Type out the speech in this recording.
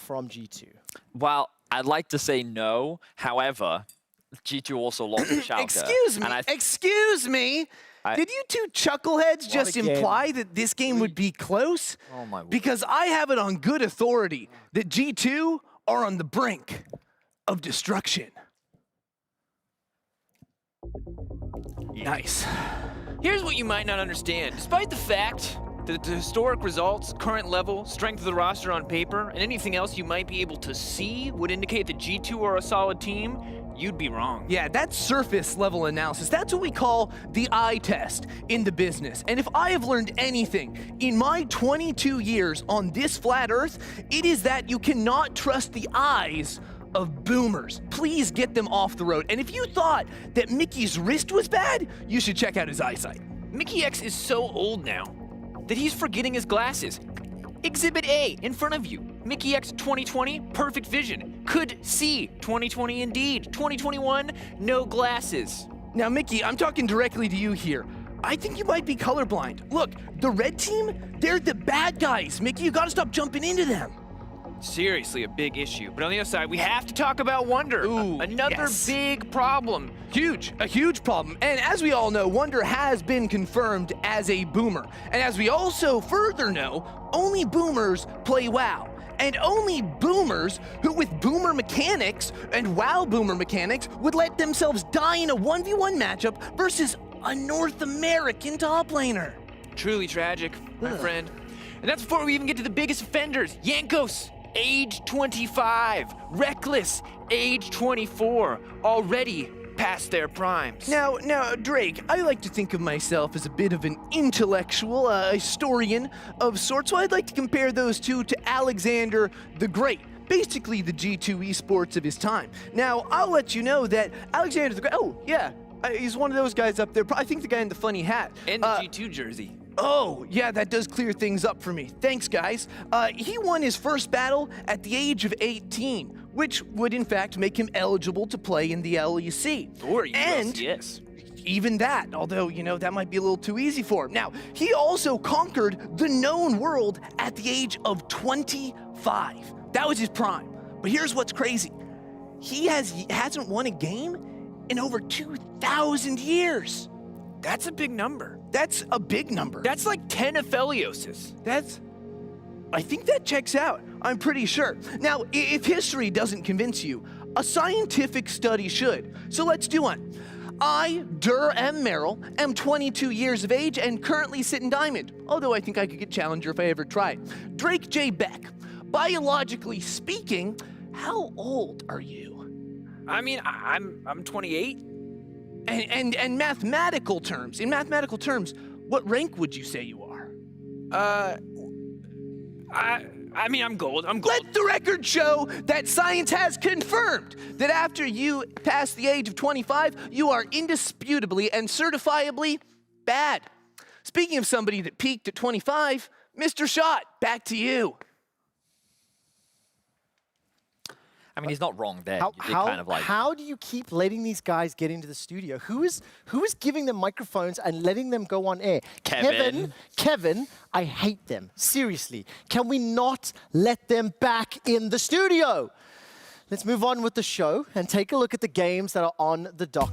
from G2? Well, I'd like to say no. However, G2 also lost to Schalke. Excuse me. Did you two chuckleheads just imply that this game would be close? Oh my word. Because I have it on good authority that G2 are on the brink of destruction. Nice. Here's what you might not understand. Despite the fact that the historic results, current level, strength of the roster on paper, and anything else you might be able to see would indicate that G2 are a solid team, you'd be wrong. Yeah, that's surface level analysis. That's what we call the eye test in the business. And if I have learned anything in my 22 years on this flat earth, it is that you cannot trust the eyes of boomers. Please get them off the road. And if you thought that Mickey's wrist was bad, you should check out his eyesight. Mickey X is so old now that he's forgetting his glasses. Exhibit A in front of you. Mickey X 2020, perfect vision. Could see 2020 indeed. 2021, no glasses. Now, Mickey, I'm talking directly to you here. I think you might be colorblind. Look, the red team, they're the bad guys. Mickey, you gotta stop jumping into them. Seriously, a big issue. But on the other side, we have to talk about Wonder. Ooh, Another big problem. A huge problem. And as we all know, Wonder has been confirmed as a boomer. And as we also further know, only boomers play WoW. And only boomers who with boomer mechanics and WoW boomer mechanics would let themselves die in a 1v1 matchup versus a North American top laner. Truly tragic, my friend. And that's before we even get to the biggest offenders. Yankos, age 25. Reckless, age 24. Already past their primes. Now, Drake, I like to think of myself as a bit of an intellectual, historian of sorts, so I'd like to compare those two to Alexander the Great. Basically the G2 esports of his time. Now, I'll let you know that Alexander the Great, he's one of those guys up there. I think the guy in the funny hat. And the G2 jersey. Oh, yeah, that does clear things up for me. Thanks, guys. He won his first battle at the age of 18, which would in fact make him eligible to play in the LEC. Or and yes. Even that, although, that might be a little too easy for him. Now, he also conquered the known world at the age of 25. That was his prime. But here's what's crazy. He hasn't won a game in over 2,000 years. That's a big number. That's a big number. That's like 10 Aphelioses. I think that checks out. I'm pretty sure. Now, if history doesn't convince you, a scientific study should. So let's do one. I, Dur M. Merrill, am 22 years of age and currently sit in Diamond, although I think I could get Challenger if I ever tried. Drake J. Beck, biologically speaking, how old are you? I mean, I'm 28. And in mathematical terms, what rank would you say you are? I mean, I'm gold. Let the record show that science has confirmed that after you pass the age of 25, you are indisputably and certifiably bad. Speaking of somebody that peaked at 25, Mr. Shot, back to you. I mean, he's not wrong there. How do you keep letting these guys get into the studio? Who is giving them microphones and letting them go on air? Kevin, I hate them. Seriously. Can we not let them back in the studio? Let's move on with the show and take a look at the games that are on the dock.